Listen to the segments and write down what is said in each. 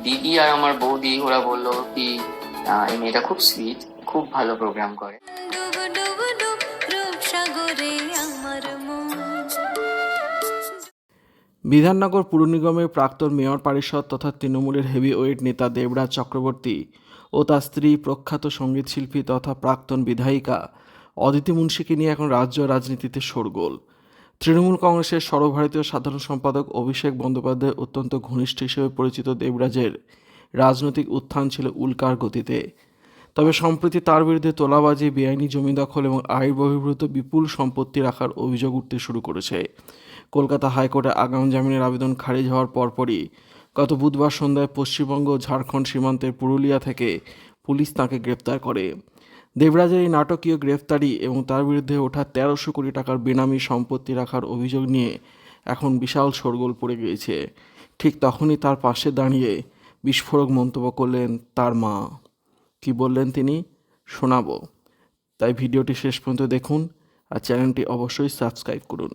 দিদি আর আমার বৌদি ওরা বললো কি এই মেয়েটা খুব সুইট, খুব ভালো প্রোগ্রাম করে। বিধাননগর পুর নিগমের প্রাক্তন মেয়র পরিষদ তথা তৃণমূলের হেভিওয়েট নেতা দেবরাজ চক্রবর্তী ও তার স্ত্রী প্রখ্যাত সঙ্গীতশিল্পী তথা প্রাক্তন বিধায়িকা অদিতি মুন্সিকে নিয়ে এখন রাজ্য রাজনীতিতে শোরগোল। তৃণমূল কংগ্রেসের সর্বভারতীয় সাধারণ সম্পাদক অভিষেক বন্দ্যোপাধ্যায়ের অত্যন্ত ঘনিষ্ঠ হিসেবে পরিচিত দেবরাজের রাজনৈতিক উত্থান ছিল উল্কার গতিতে। তবে সম্প্রতি তার বিরুদ্ধে তোলাবাজি, বেআইনি জমি দখল এবং আয় বহির্ভূত বিপুল সম্পত্তি রাখার অভিযোগ উঠতে শুরু করেছে। কলকাতা হাইকোর্টে আগাম জামিনের আবেদন খারিজ হওয়ার পরপরই গত বুধবার সন্ধ্যায় পশ্চিমবঙ্গ ও ঝাড়খণ্ড সীমান্তের পুরুলিয়া থেকে পুলিশ তাঁকে গ্রেপ্তার করে। দেবরাজের এই নাটকীয় গ্রেফতারি এবং তার বিরুদ্ধে ওঠা ১৩০০ কোটি টাকার বেনামি সম্পত্তি রাখার অভিযোগ নিয়ে এখন বিশাল শোরগোল পড়ে গিয়েছে। ঠিক তখনই তার পাশে দাঁড়িয়ে বিস্ফোরক মন্তব্য করলেন তার মা। কি বললেন তিনি শোনাবো, তাই ভিডিওটি শেষ পর্যন্ত দেখুন আর চ্যানেলটি অবশ্যই সাবস্ক্রাইব করুন।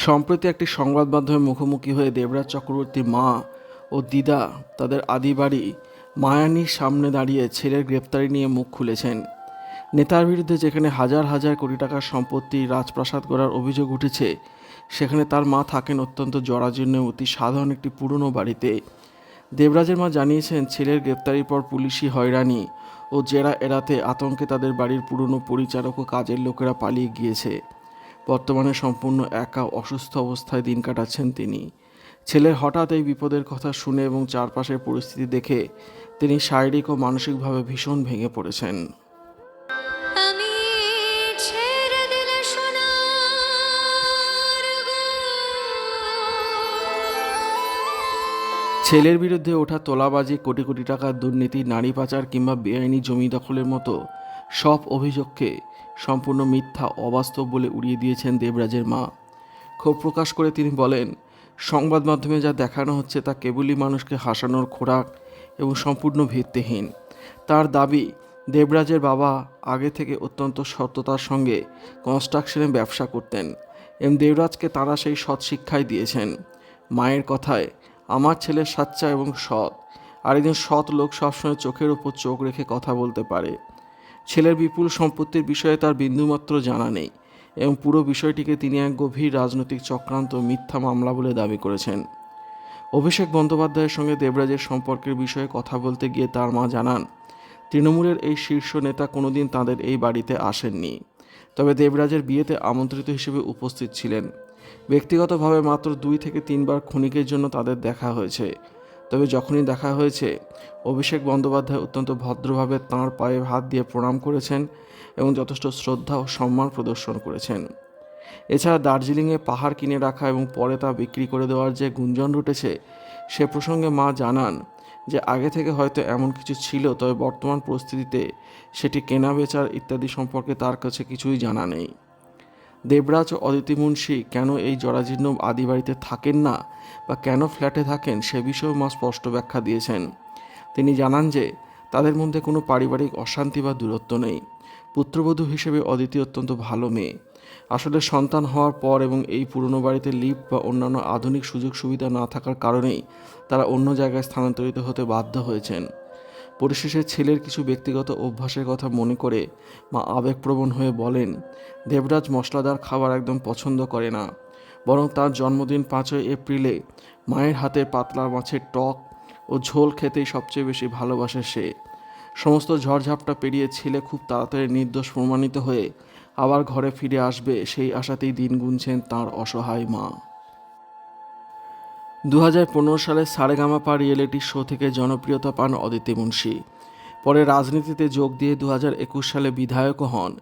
সম্প্রতি একটি সংবাদ মাধ্যমের মুখোমুখি হয়ে দেবরাজ চক্রবর্তীর মা ও দিদা তাদের আদি বাড়ি মায়ানির সামনে দাঁড়িয়ে ছেলের গ্রেপ্তারি নিয়ে মুখ খুলেছেন। নেতার বিরুদ্ধে যেখানে হাজার হাজার কোটি টাকার সম্পত্তি রাজপ্রাসাদ করার অভিযোগ উঠেছে, সেখানে তার মা থাকেন অত্যন্ত জরাজীর্ণ অতি সাধারণ একটি পুরনো বাড়িতে। দেবরাজের মা জানিয়েছেন, ছেলের গ্রেপ্তারির পর পুলিশি হয়রানি ও জেরা এড়াতে আতঙ্কে তাদের বাড়ির পুরনো পরিচারক ও কাজের লোকেরা পালিয়ে গিয়েছে। বর্তমানে সম্পূর্ণ একা অসুস্থ অবস্থায় দিন কাটাচ্ছেন তিনি। ছেলের হঠাৎ এই বিপদের কথা শুনে এবং চারপাশের পরিস্থিতি দেখে তিনি শারীরিক ও মানসিকভাবে ভীষণ ভেঙে পড়েছেন। ছেলের বিরুদ্ধে ওঠা তোলাবাজি, কোটি কোটি টাকার দুর্নীতি, নারী পাচার কিংবা বেআইনি জমি দখলের মতো সব অভিযোগকে সম্পূর্ণ মিথ্যা, অবাস্তব বলে উড়িয়ে দিয়েছেন দেবরাজের মা। ক্ষোভ প্রকাশ করে তিনি বলেন, সংবাদ মাধ্যমে যা দেখানো হচ্ছে তা কেবলই মানুষকে হাসানোর খোরাক এবং সম্পূর্ণ ভিত্তিহীন। তার দাবি, দেবরাজের বাবা আগে থেকে অত্যন্ত সততার সঙ্গে কনস্ট্রাকশনের ব্যবসা করতেন এবং দেবরাজকে তারা সেই সৎ শিক্ষাই দিয়েছেন। মায়ের কথায়, আমার ছেলে সাচ্চা এবং সৎ, আর একজন সৎ লোক সবসময় চোখের ওপর চোখ রেখে কথা বলতে পারে। ছেলের বিপুল সম্পত্তির বিষয়ে তার বিন্দুমাত্র জানা নেই এবং পুরো বিষয়টিকে তিনি এক গভীর রাজনৈতিক চক্রান্ত, মিথ্যা মামলা বলে দাবি করেছেন। অভিষেক বন্দ্যোপাধ্যায়ের সঙ্গে দেবরাজের সম্পর্কের বিষয়ে কথা বলতে গিয়ে তার মা জানান, তৃণমূলের এই শীর্ষ নেতা কোনোদিন তাদের এই বাড়িতে আসেননি, তবে দেবরাজের বিয়েতে আমন্ত্রিত হিসেবে উপস্থিত ছিলেন। ব্যক্তিগতভাবে মাত্র 2 থেকে 3 বার ক্ষণিকের জন্য তাদের দেখা হয়েছে। তবে যখনই দেখা হয়েছে, অভিষেক বন্দ্যোপাধ্যায় অত্যন্ত ভদ্রভাবে তাঁর পায়ে হাত দিয়ে প্রণাম করেছেন এবং যথেষ্ট শ্রদ্ধা ও সম্মান প্রদর্শন করেছেন। এছাড়া দার্জিলিংয়ে পাহাড় কিনে রাখা এবং পরে তা বিক্রি করে দেওয়ার যে গুঞ্জন উঠেছে, সে প্রসঙ্গে মা জানান যে আগে থেকে হয়তো এমন কিছু ছিল, তবে বর্তমান পরিস্থিতিতে সেটি কেনা বেচার ইত্যাদি সম্পর্কে তার কাছে কিছুই জানা নেই। দেবরাজ ও অদিতি মুন্সি কেন এই জরাজীর্ণ আদি বাড়িতে থাকেন না বা কেন ফ্ল্যাটে থাকেন, সে বিষয়েও মা স্পষ্ট ব্যাখ্যা দিয়েছেন। তিনি জানান যে তাদের মধ্যে কোনো পারিবারিক অশান্তি বা দূরত্ব নেই। পুত্রবধূ হিসেবে অদিতি অত্যন্ত ভালো মেয়ে। আসলে সন্তান হওয়ার পর এবং এই পুরনো বাড়িতে লিফট বা অন্যান্য আধুনিক সুযোগ সুবিধা না থাকার কারণেই তারা অন্য জায়গায় স্থানান্তরিত হতে বাধ্য হয়েছেন। পরিশেষে ছেলের কিছু ব্যক্তিগত অভ্যাসের কথা মনে করে মা আবেগপ্রবণ হয়ে বলেন, দেবরাজ মশলাদার খাবার একদম পছন্দ করে না, বরং তার জন্মদিন 5ই এপ্রিলে মায়ের হাতের পাতলা মাছের টক ও ঝোল খেতেই সবচেয়ে বেশি ভালোবাসে সে। সমস্ত ঝড়ঝাপটা পেরিয়ে ছেলে খুব তাড়াতাড়ি নির্দোষ প্রমাণিত হয়ে আবার ঘরে ফিরে আসবে, সেই আশাতেই দিন গুনছেন তাঁর অসহায় মা। 2015 সালে সারেগামাপা রিয়েলিটি শো থেকে জনপ্রিয়তা পান অদিতি মুন্সি। পরে রাজনীতিতে যোগ দিয়ে 2021 সালে বিধায়কও হন।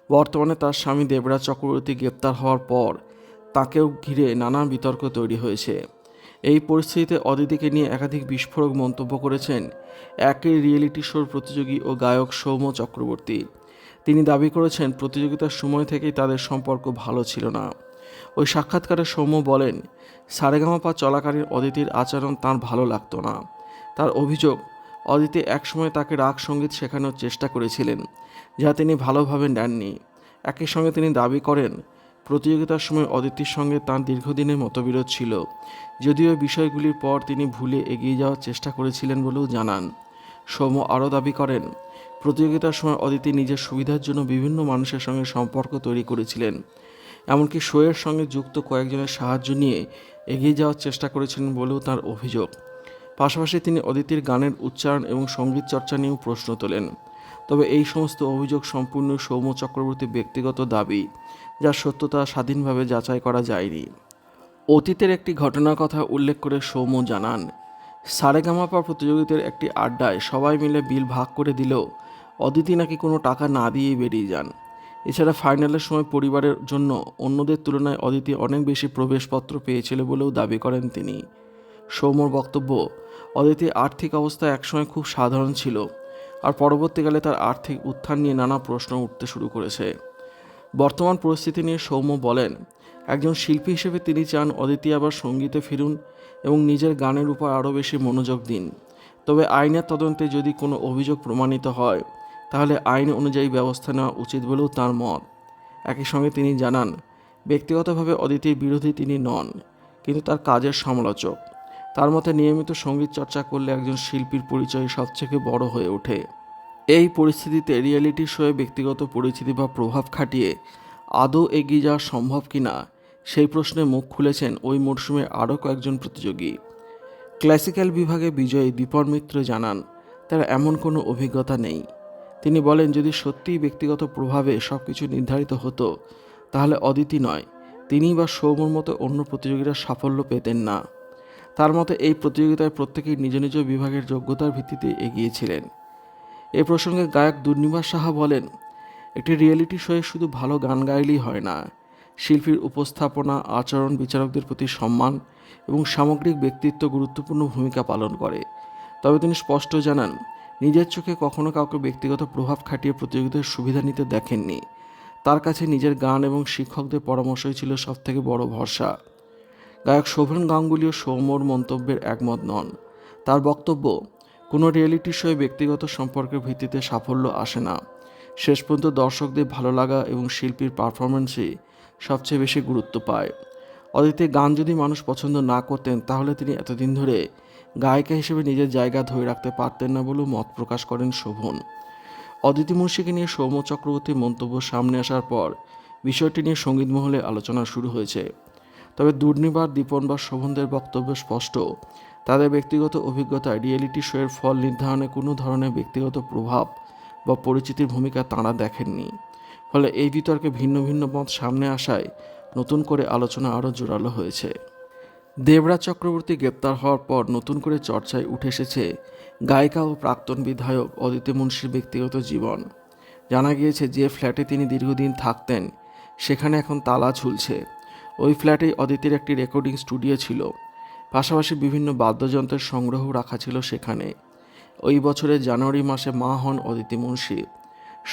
বর্তমানে তার স্বামী দেবরাজ চক্রবর্তী গ্রেপ্তার হওয়ার পর তাকেও ঘিরে নানা বিতর্ক তৈরি হয়েছে। এই পরিস্থিতিতে অদিতিকে নিয়ে একাধিক বিস্ফোরক মন্তব্য করেছেন একই রিয়েলিটি শোর প্রতিযোগী ও গায়ক সৌম্য চক্রবর্তী। তিনি দাবি করেছেন, প্রতিযোগিতার সময় থেকেই তাদের সম্পর্ক ভালো ছিল না। ওই সাক্ষাৎকারে সৌম্য বলেন, সারেগামাপা চলাকালীন অদিতির আচরণ তাঁর ভালো লাগতো না। তার অভিযোগ, অদিতি একসময় তাকে রাগ সঙ্গীত শেখানোর চেষ্টা করেছিলেন, যা তিনি ভালোভাবে নেননি। একই সঙ্গে তিনি দাবি করেন, প্রতিযোগিতার সময় অদিতির সঙ্গে তাঁর দীর্ঘদিনের মতবিরোধ ছিল, যদিও বিষয়গুলির পর তিনি ভুলে এগিয়ে যাওয়ার চেষ্টা করেছিলেন বলেও জানান। সৌম্য আরও দাবি করেন, প্রতিযোগিতার সময় অদিতি নিজের সুবিধার জন্য বিভিন্ন মানুষের সঙ্গে সম্পর্ক তৈরি করেছিলেন, এমনকি শোয়ের সঙ্গে যুক্ত কয়েকজনের সাহায্য নিয়ে এগিয়ে যাওয়ার চেষ্টা করেছিলেন বলেও তার অভিযোগ। পাশাপাশি তিনি অদিতির গানের উচ্চারণ এবং সঙ্গীত চর্চা নিয়েও প্রশ্ন তোলেন। তবে এই সমস্ত অভিযোগ সম্পূর্ণ সৌম্য চক্রবর্তীর ব্যক্তিগত দাবি, যার সত্যতা স্বাধীনভাবে যাচাই করা যায়নি। অতীতের একটি ঘটনার কথা উল্লেখ করে সৌম্য জানান, সারেগামাপা প্রতিযোগিতার একটি আড্ডায় সবাই মিলে বিল ভাগ করে দিলেও অদিতি নাকি কোনো টাকা না দিয়েই বেরিয়ে যান। এছাড়া ফাইনালের সময় পরিবারের জন্য অন্যদের তুলনায় অদিতি অনেক বেশি প্রবেশপত্র পেয়েছিল বলেও দাবি করেন তিনি। সৌম্যর বক্তব্য, অদিতির আর্থিক অবস্থা একসময় খুব সাধারণ ছিল, আর পরবর্তীকালে তার আর্থিক উত্থান নিয়ে নানা প্রশ্ন উঠতে শুরু করেছে। বর্তমান পরিস্থিতি নিয়ে সৌম্য বলেন, একজন শিল্পী হিসেবে তিনি চান অদিতি আবার সঙ্গীতে ফিরুন এবং নিজের গানের উপর আরও বেশি মনোযোগ দিন। তবে আইনের তদন্তে যদি কোনো অভিযোগ প্রমাণিত হয়, তাহলে আইন অনুযায়ী ব্যবস্থা নেওয়া উচিত বলেও তার মত। একই সঙ্গে তিনি জানান, ব্যক্তিগতভাবে অদিতির বিরোধী তিনি নন, কিন্তু তার কাজের সমালোচক। তার মতে নিয়মিত সঙ্গীত চর্চা করলে একজন শিল্পীর পরিচয় সবথেকে বড় হয়ে ওঠে। এই পরিস্থিতিতে রিয়েলিটি শোয়ে ব্যক্তিগত পরিচিতি বা প্রভাব খাটিয়ে আদৌ এগিয়ে যাওয়া সম্ভব কিনা, সেই প্রশ্নে মুখ খুলেছেন ওই মরশুমের আরও কয়েকজন প্রতিযোগী। ক্লাসিক্যাল বিভাগে বিজয়ী দীপন মিত্র জানান, তার এমন কোনো অভিজ্ঞতা নেই। তিনি বলেন, যদি সত্যিই ব্যক্তিগত প্রভাবে সব কিছু নির্ধারিত হতো, তাহলে অদিতি নয়, তিনি বা সৌম্যর মতো অন্য প্রতিযোগীরা সাফল্য পেতেন না। তার মতে এই প্রতিযোগিতায় প্রত্যেকেই নিজ নিজ বিভাগের যোগ্যতার ভিত্তিতে এগিয়েছিলেন। এ প্রসঙ্গে গায়ক দুর্নিবাস সাহা বলেন, একটি রিয়েলিটি শোয়ে শুধু ভালো গান গাইলেই হয় না, শিল্পীর উপস্থাপনা, আচরণ, বিচারকদের প্রতি সম্মান এবং সামগ্রিক ব্যক্তিত্ব গুরুত্বপূর্ণ ভূমিকা পালন করে। তবে তিনি স্পষ্ট জানান, নিজের চোখে কখনো কাউকে ব্যক্তিগত প্রভাব খাটিয়ে প্রতিযোগিতার সুবিধা নিতে দেখেননি। তার কাছে নিজের গান এবং শিক্ষকদের পরামর্শই ছিল সবথেকে বড় ভরসা। গায়ক শোভন গাঙ্গুলিও সৌম্যর মন্তব্যের একমত নন। তার বক্তব্য, কোনো রিয়েলিটি শোয়ে ব্যক্তিগত সম্পর্কের ভিত্তিতে সাফল্য আসে না। শেষ পর্যন্ত দর্শকদের ভালো লাগা এবং শিল্পীর পারফরমেন্সই সবচেয়ে বেশি গুরুত্ব পায়। অদিতির গান যদি মানুষ পছন্দ না করতেন, তাহলে তিনি এতদিন ধরে গায়িকা হিসেবে নিজের জায়গা ধরে রাখতে পারতেন না বলেও মত প্রকাশ করেন শোভন। অদিতি মুন্সিকে নিয়ে সৌম্য চক্রবর্তীর মন্তব্য সামনে আসার পর বিষয়টি নিয়ে সঙ্গীত মহলে আলোচনা শুরু হয়েছে। তবে দুর্নিবার, দীপন বা শোভনদের বক্তব্য স্পষ্ট, তাদের ব্যক্তিগত অভিজ্ঞতায় রিয়েলিটি শোয়ের ফল নির্ধারণে কোনো ধরনের ব্যক্তিগত প্রভাব বা পরিচিতির ভূমিকা তাঁরা দেখেননি। ফলে এই বিতর্কে ভিন্ন ভিন্ন মত সামনে আসায় নতুন করে আলোচনা আরও জোরালো হয়েছে। দেবরাজ চক্রবর্তী গ্রেপ্তার হওয়ার পর নতুন করে চর্চায় উঠে এসেছে গায়িকা ও প্রাক্তন বিধায়ক অদিতি মুন্সির ব্যক্তিগত জীবন। জানা গিয়েছে, যে ফ্ল্যাটে তিনি দীর্ঘদিন থাকতেন সেখানে এখন তালা ঝুলছে। ওই ফ্ল্যাটেই অদিতির একটি রেকর্ডিং স্টুডিও ছিল, পাশাপাশি বিভিন্ন বাদ্যযন্ত্রের সংগ্রহ রাখা ছিল সেখানে। ওই বছরের জানুয়ারি মাসে মা হন অদিতি মুন্সি।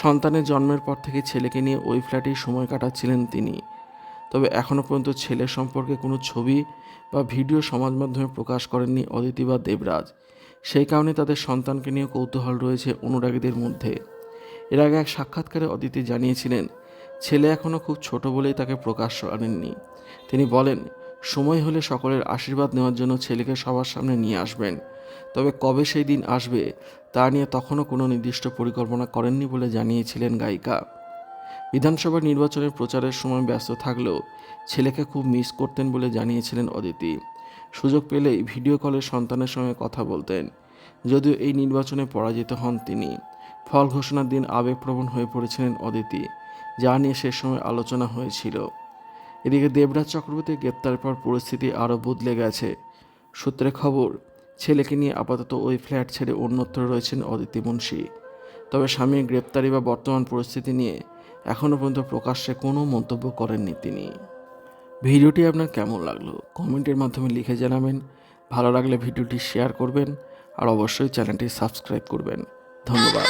সন্তানের জন্মের পর থেকে ছেলেকে নিয়ে ওই ফ্ল্যাটেই সময় কাটাচ্ছিলেন তিনি। তবে এখনও পর্যন্ত ছেলে সম্পর্কে কোনো ছবি বা ভিডিও সমাজ মাধ্যমে প্রকাশ করেননি অদিতি বা দেবরাজ। সেই কারণে তাদের সন্তানকে নিয়ে কৌতূহল রয়েছে অনুরাগীদের মধ্যে। এর আগে এক সাক্ষাৎকারে অদিতি জানিয়েছিলেন, ছেলে এখনও খুব ছোট বলেই তাকে প্রকাশ্য আনেননি। তিনি বলেন, সময় হলে সকলের আশীর্বাদ নেওয়ার জন্য ছেলেকে সবার সামনে নিয়ে আসবেন। তবে কবে সেই দিন আসবে তা নিয়ে তখনও কোনো নির্দিষ্ট পরিকল্পনা করেননি বলে জানিয়েছিলেন গায়িকা। বিধানসভা নির্বাচনের প্রচারের সময় ব্যস্ত থাকলেও ছেলেকে খুব মিস করতেন বলে জানিয়েছিলেন অদিতি। সুযোগ পেলেই ভিডিও কলে সন্তানের সঙ্গে কথা বলতেন। যদিও এই নির্বাচনে পরাজিত হন তিনি। ফল ঘোষণার দিন আবেগপ্রবণ হয়ে পড়েছিলেন অদিতি, যা নিয়ে সে সময় আলোচনা হয়েছিল। এদিকে দেবরাজ চক্রবর্তীর গ্রেপ্তারের পর পরিস্থিতি আরও বদলে গেছে। সূত্রে খবর, ছেলেকে নিয়ে আপাতত ওই ফ্ল্যাট ছেড়ে অন্যত্র রয়েছেন অদিতি মুন্সি। তবে স্বামীর গ্রেপ্তারি বা বর্তমান পরিস্থিতি নিয়ে এখনও পর্যন্ত প্রকাশ্যে কোনো মন্তব্য করেননি তিনি। ভিডিওটি আপনার কেমন লাগলো কমেন্টের মাধ্যমে লিখে জানাবেন। ভালো লাগলে ভিডিওটি শেয়ার করবেন আর অবশ্যই চ্যানেলটি সাবস্ক্রাইব করবেন। ধন্যবাদ।